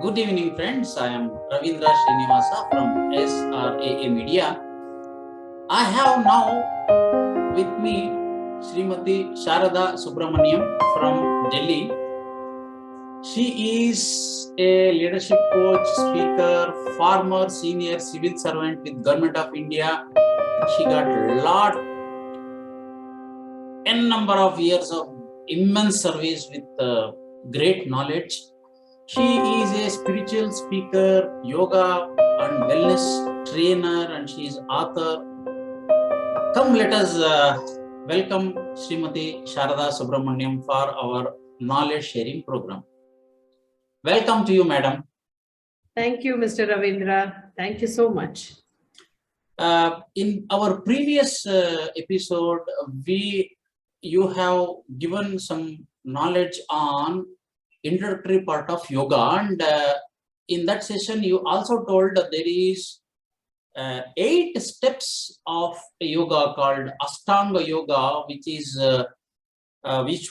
Good evening, friends. I am Ravindra Srinivasa from SRAA Media. I have now with me Srimati Sharada Subramaniam from Delhi. She is a leadership coach, speaker, former senior civil servant with Government of India. She got n number of years of immense service with great knowledge. She is a spiritual speaker, yoga and wellness trainer, and she is author. Come, let us welcome Srimati Sharada Subramaniam for our knowledge sharing program. Welcome to you, madam. Thank you, Mr. Ravindra. Thank you so much. In our previous episode, you have given some knowledge on introductory part of yoga, and in that session you also told that there is 8 steps of yoga called Astanga Yoga, which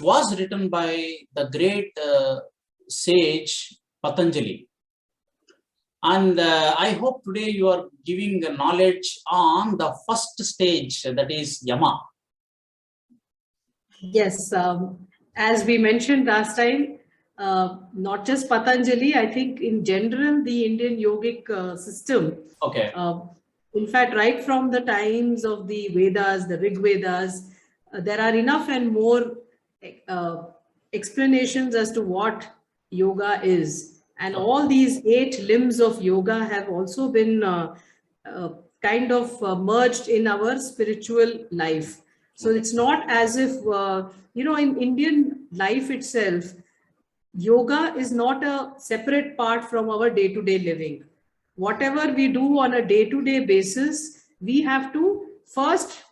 was written by the great sage Patanjali. And I hope today you are giving knowledge on the first stage, that is YAMA. Yes, as we mentioned last time, not just Patanjali, I think in general, the Indian yogic system. Okay. In fact, right from the times of the Vedas, the Rig Vedas, there are enough and more explanations as to what yoga is. And all these 8 limbs of yoga have also been kind of merged in our spiritual life. So it's not as if, in Indian life itself, yoga is not a separate part from our day-to-day living. Whatever we do on a day-to-day basis, we have to first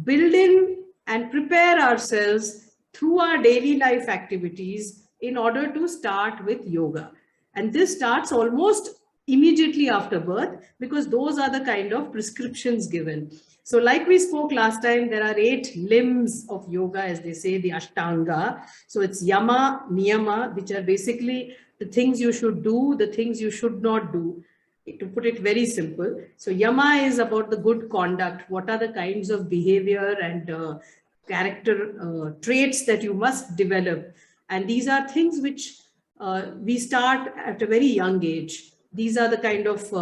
build in and prepare ourselves through our daily life activities in order to start with yoga. And this starts almost immediately after birth, because those are the kind of prescriptions given. So like we spoke last time, there are 8 limbs of yoga, as they say, the Ashtanga. So it's Yama, Niyama, which are basically the things you should do, the things you should not do, to put it very simple. So Yama is about the good conduct. What are the kinds of behavior and character traits that you must develop? And these are things which we start at a very young age. These are the kind of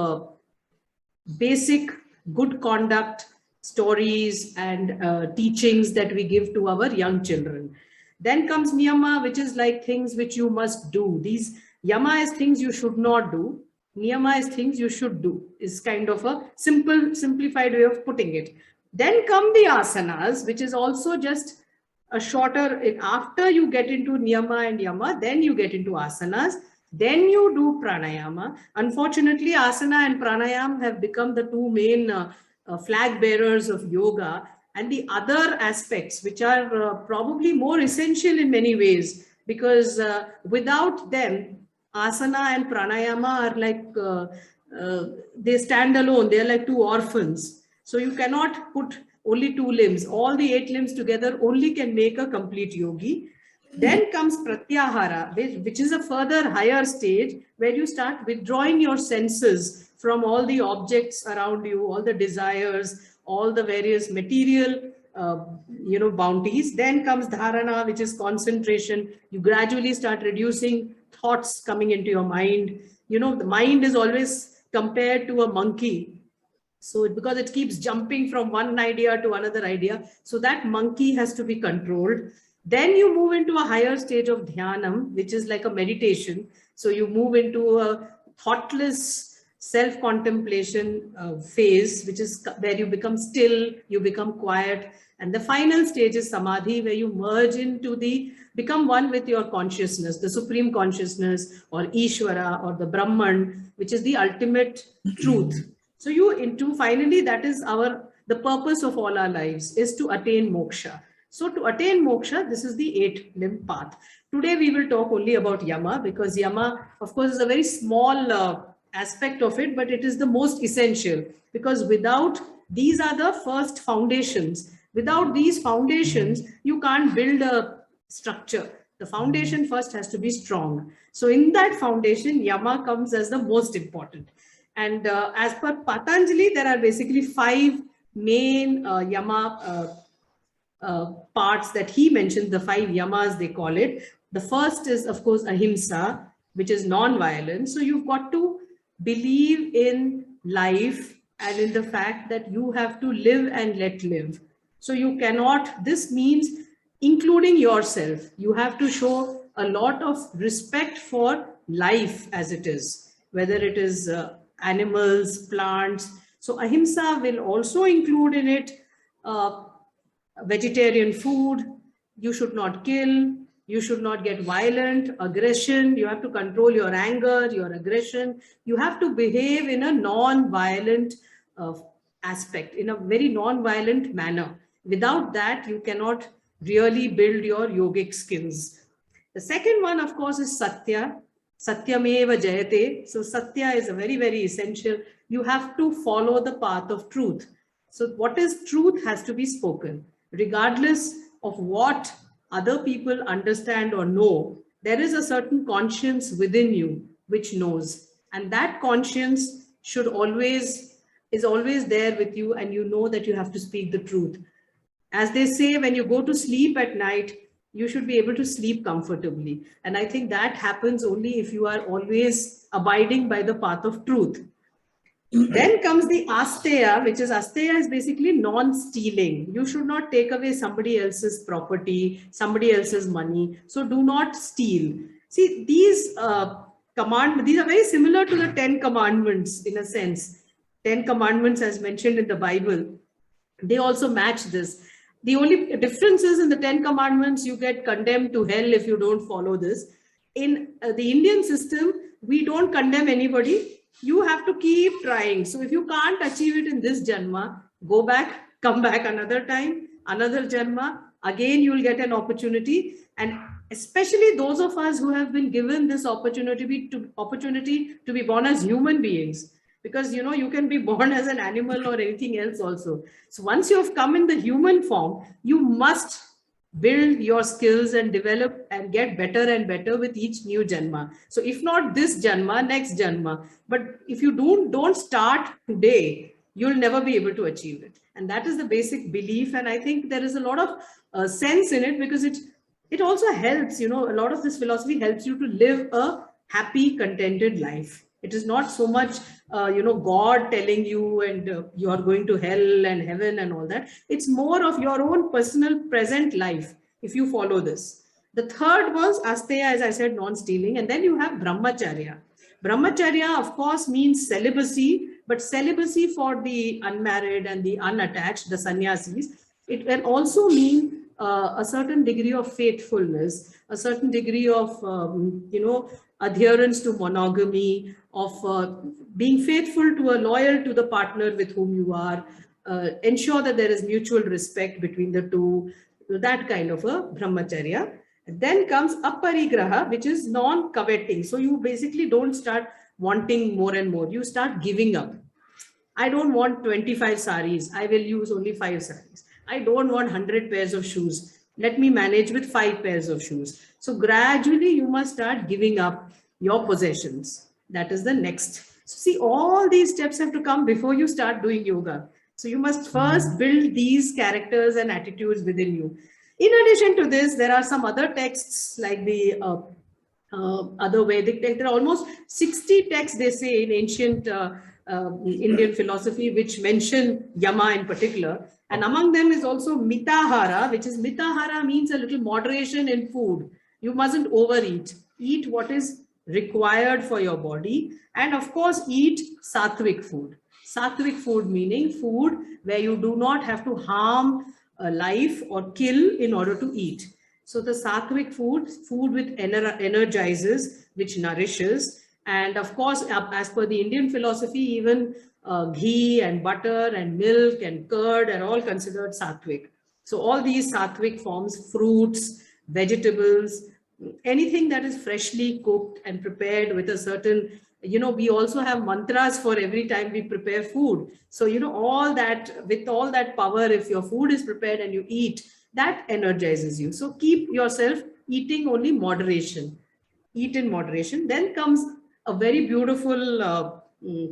basic good conduct stories and teachings that we give to our young children. Then comes Niyama, which is like things which you must do. These Yama is things you should not do. Niyama is things you should do, is kind of a simplified way of putting it. Then come the asanas, which is also just a shorter, after you get into Niyama and Yama, then you get into asanas. Then you do pranayama. Unfortunately, asana and pranayama have become the 2 main flag bearers of yoga, and the other aspects which are probably more essential in many ways, because without them, asana and pranayama are like, they stand alone. They're like 2 orphans. So you cannot put only 2 limbs. All the 8 limbs together only can make a complete yogi. Then comes pratyahara, which is a further higher stage where you start withdrawing your senses from all the objects around you, all the desires, all the various material bounties. Then comes dharana, which is concentration. You gradually start reducing thoughts coming into your mind. The mind is always compared to a monkey. So because it keeps jumping from one idea to another idea, so that monkey has to be controlled. Then you move into a higher stage of dhyanam, which is like a meditation. So you move into a thoughtless self-contemplation phase, which is where you become still, you become quiet. And the final stage is samadhi, where you merge into become one with your consciousness, the supreme consciousness, or Ishvara, or the Brahman, which is the ultimate truth. So finally, that is the purpose of all our lives, is to attain moksha. So to attain moksha, this is the 8 limb path. Today we will talk only about Yama, because Yama, of course, is a very small aspect of it, but it is the most essential, because these are the first foundations. Without these foundations, you can't build a structure. The foundation first has to be strong. So in that foundation, Yama comes as the most important. And as per Patanjali, there are basically 5 main Yama parts that he mentioned, the 5 yamas they call it. The first is, of course, Ahimsa, which is non-violence. So you've got to believe in life and in the fact that you have to live and let live. So you cannot, this means including yourself, you have to show a lot of respect for life as it is, whether it is animals, plants. So Ahimsa will also include in it vegetarian food. You should not kill, you should not get violent, aggression, you have to control your anger, your aggression, you have to behave in a non-violent aspect, in a very non-violent manner. Without that, you cannot really build your yogic skills. The second one, of course, is Satya. Satyameva Jayate. So Satya is a very, very essential. You have to follow the path of truth. So what is truth has to be spoken. Regardless of what other people understand or know, there is a certain conscience within you which knows. And that conscience should always, is always there with you, and you know that you have to speak the truth. As they say, when you go to sleep at night, you should be able to sleep comfortably. And I think that happens only if you are always abiding by the path of truth. Then comes the Asteya, which is Asteya is basically non-stealing. You should not take away somebody else's property, somebody else's money. So do not steal. See, these these are very similar to the 10 commandments in a sense. 10 commandments as mentioned in the Bible, they also match this. The only difference is in the 10 commandments, you get condemned to hell if you don't follow this. In the Indian system, we don't condemn anybody. You have to keep trying. So if you can't achieve it in this janma, go back, come back another time, another janma, again you'll get an opportunity. And especially those of us who have been given this opportunity to be born as human beings, because you know you can be born as an animal or anything else also. So once you have come in the human form, you must build your skills and develop and get better and better with each new janma. So if not this janma, next janma. But if you don't start today, you'll never be able to achieve it. And that is the basic belief. And I think there is a lot of sense in it, because it also helps, you know, a lot of this philosophy helps you to live a happy, contented life. It is not so much, God telling you and you are going to hell and heaven and all that. It's more of your own personal present life if you follow this. The third was Asteya, as I said, non-stealing. And then you have Brahmacharya. Brahmacharya, of course, means celibacy, but celibacy for the unmarried and the unattached, the sannyasis. It can also mean a certain degree of faithfulness, a certain degree of, adherence to monogamy, of being faithful to a loyal to the partner with whom you are, ensure that there is mutual respect between the two, that kind of a brahmacharya. Then comes aparigraha, which is non-coveting. So you basically don't start wanting more and more. You start giving up. I don't want 25 saris. I will use only 5 saris. I don't want 100 pairs of shoes. Let me manage with 5 pairs of shoes. So gradually you must start giving up your possessions. That is the next. So see, all these steps have to come before you start doing yoga. So you must first build these characters and attitudes within you. In addition to this, there are some other texts like the other Vedic texts. There are almost 60 texts, they say, in ancient Indian philosophy, which mention Yama in particular. And among them is also Mitahara, which is Mitahara means a little moderation in food. You mustn't overeat. Eat what is required for your body. And of course, eat sattvic food. Sattvic food meaning food where you do not have to harm life or kill in order to eat. So the sattvic food with energizes, which nourishes. And of course, as per the Indian philosophy, even ghee and butter and milk and curd are all considered sattvic. So all these sattvic forms, fruits, vegetables, anything that is freshly cooked and prepared with a certain, we also have mantras for every time we prepare food. So, all that, with all that power, if your food is prepared and you eat, that energizes you. So keep yourself eating only moderation. Eat in moderation. Then comes a very beautiful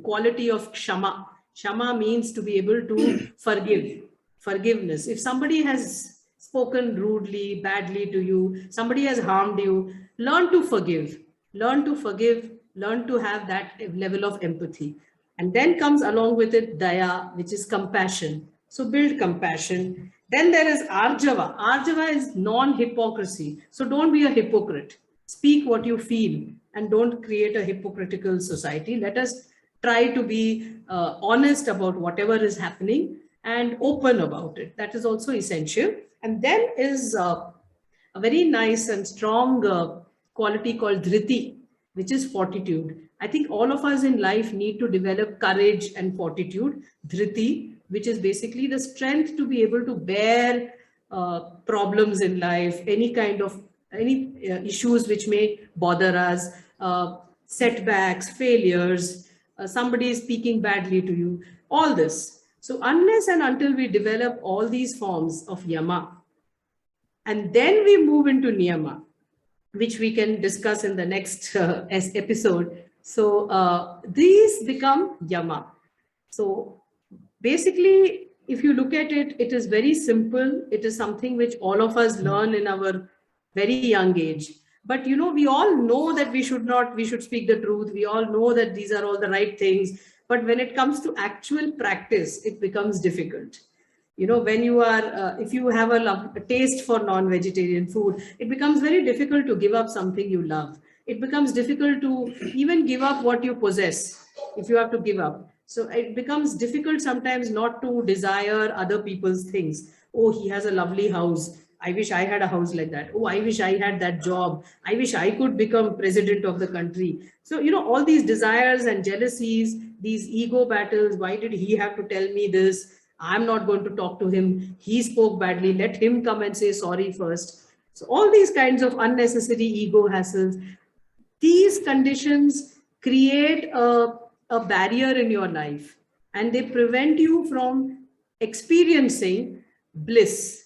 quality of kshama. Kshama means to be able to forgive, forgiveness. If somebody has spoken rudely, badly to you, somebody has harmed you, learn to forgive, learn to forgive, learn to have that level of empathy. And then comes along with it daya, which is compassion. So build compassion. Then there is arjava. Arjava is non-hypocrisy. So don't be a hypocrite. Speak what you feel and don't create a hypocritical society. Let us try to be honest about whatever is happening and open about it. That is also essential. And then is a very nice and strong quality called dhriti, which is fortitude. I think all of us in life need to develop courage and fortitude. Dhriti, which is basically the strength to be able to bear problems in life, any kind of issues which may bother us, setbacks, failures, somebody is speaking badly to you, all this. So unless and until we develop all these forms of yama, and then we move into niyama, which we can discuss in the next episode. So these become yama. So basically, if you look at it, it is very simple. It is something which all of us learn in our very young age. But we all know that we should speak the truth. We all know that these are all the right things. But when it comes to actual practice, it becomes difficult. When you are, if you have a taste for non-vegetarian food, it becomes very difficult to give up something you love. It becomes difficult to even give up what you possess if you have to give up. So it becomes difficult sometimes not to desire other people's things. Oh, he has a lovely house. I wish I had a house like that. Oh, I wish I had that job. I wish I could become president of the country. So, all these desires and jealousies, these ego battles. Why did he have to tell me this? I'm not going to talk to him. He spoke badly. Let him come and say sorry first. So all these kinds of unnecessary ego hassles, these conditions create a barrier in your life, and they prevent you from experiencing bliss.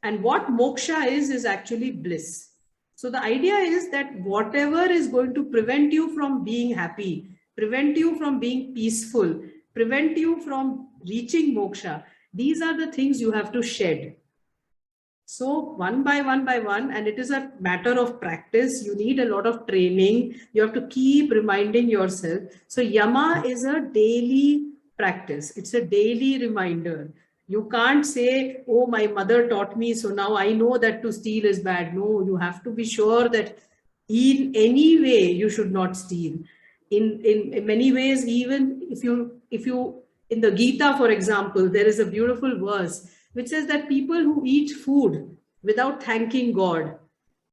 And what moksha is actually bliss. So the idea is that whatever is going to prevent you from being happy, prevent you from being peaceful, prevent you from reaching moksha, these are the things you have to shed. So one by one, and it is a matter of practice. You need a lot of training. You have to keep reminding yourself. So yama is a daily practice. It's a daily reminder. You can't say, oh, my mother taught me, so now I know that to steal is bad. No, you have to be sure that in any way you should not steal. In many ways, even if you in the Gita, for example, there is a beautiful verse which says that people who eat food without thanking God,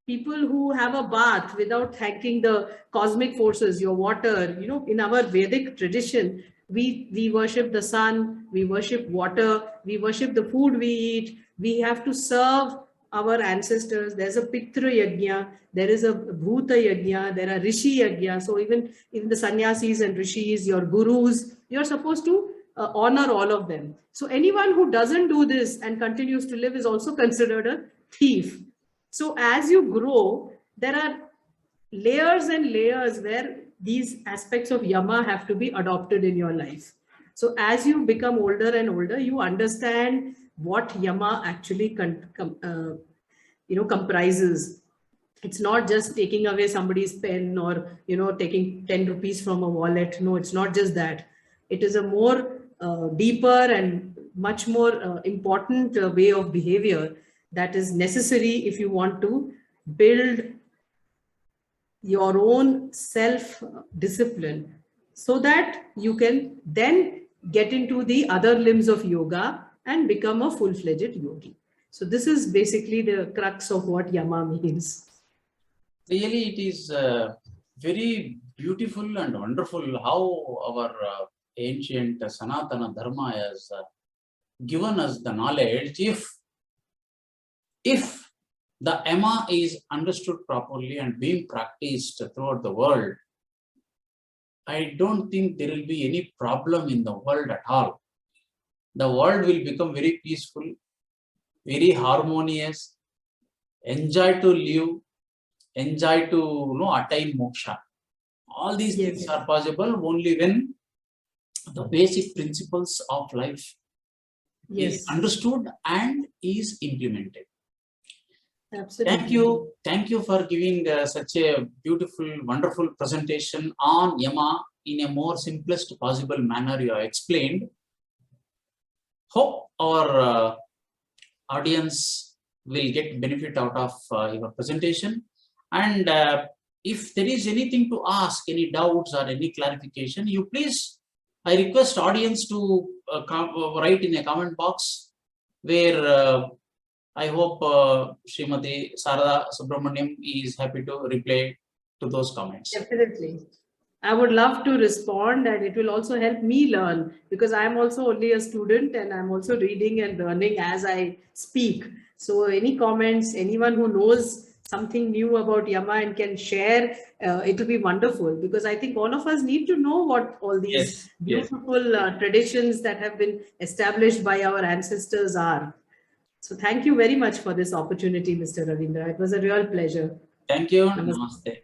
people who have a bath without thanking the cosmic forces, your water, in our Vedic tradition, we worship the sun, we worship water, we worship the food we eat, we have to serve our ancestors. There's a Pitra Yajna, there is a Bhuta Yajna, there are Rishi Yajna. So even the sannyasis and rishis, your gurus, you're supposed to honor all of them. So anyone who doesn't do this and continues to live is also considered a thief. So as you grow, there are layers and layers where these aspects of yama have to be adopted in your life. So as you become older and older, you understand what yama actually comprises. It's not just taking away somebody's pen or taking 10 rupees from a wallet. No, it's not just that. It is a more deeper and much more important way of behavior that is necessary if you want to build your own self-discipline, so that you can then get into the other limbs of yoga and become a full-fledged yogi. So this is basically the crux of what yama means. Really, it is very beautiful and wonderful how our ancient Sanatana Dharma has given us the knowledge. If the yama is understood properly and being practiced throughout the world, I don't think there will be any problem in the world at all. The world will become very peaceful, very harmonious, enjoy to live, enjoy to attain moksha. All these Yes. things are possible only when the basic principles of life Yes. is understood and is implemented. Absolutely. Thank you for giving such a beautiful, wonderful presentation on YAMA in a more simplest possible manner. You have explained. Hope our audience will get benefit out of your presentation. And if there is anything to ask, any doubts or any clarification, you please, I request audience to write in a comment box, where I hope Srimati Sharada Subramaniam is happy to reply to those comments. Definitely. I would love to respond, and it will also help me learn, because I'm also only a student and I'm also reading and learning as I speak. So any comments, anyone who knows something new about YAMA and can share, it will be wonderful, because I think all of us need to know what all these beautiful traditions that have been established by our ancestors are. So thank you very much for this opportunity, Mr. Ravindra. It was a real pleasure. Thank you. Namaste.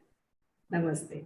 Namaste. Namaste.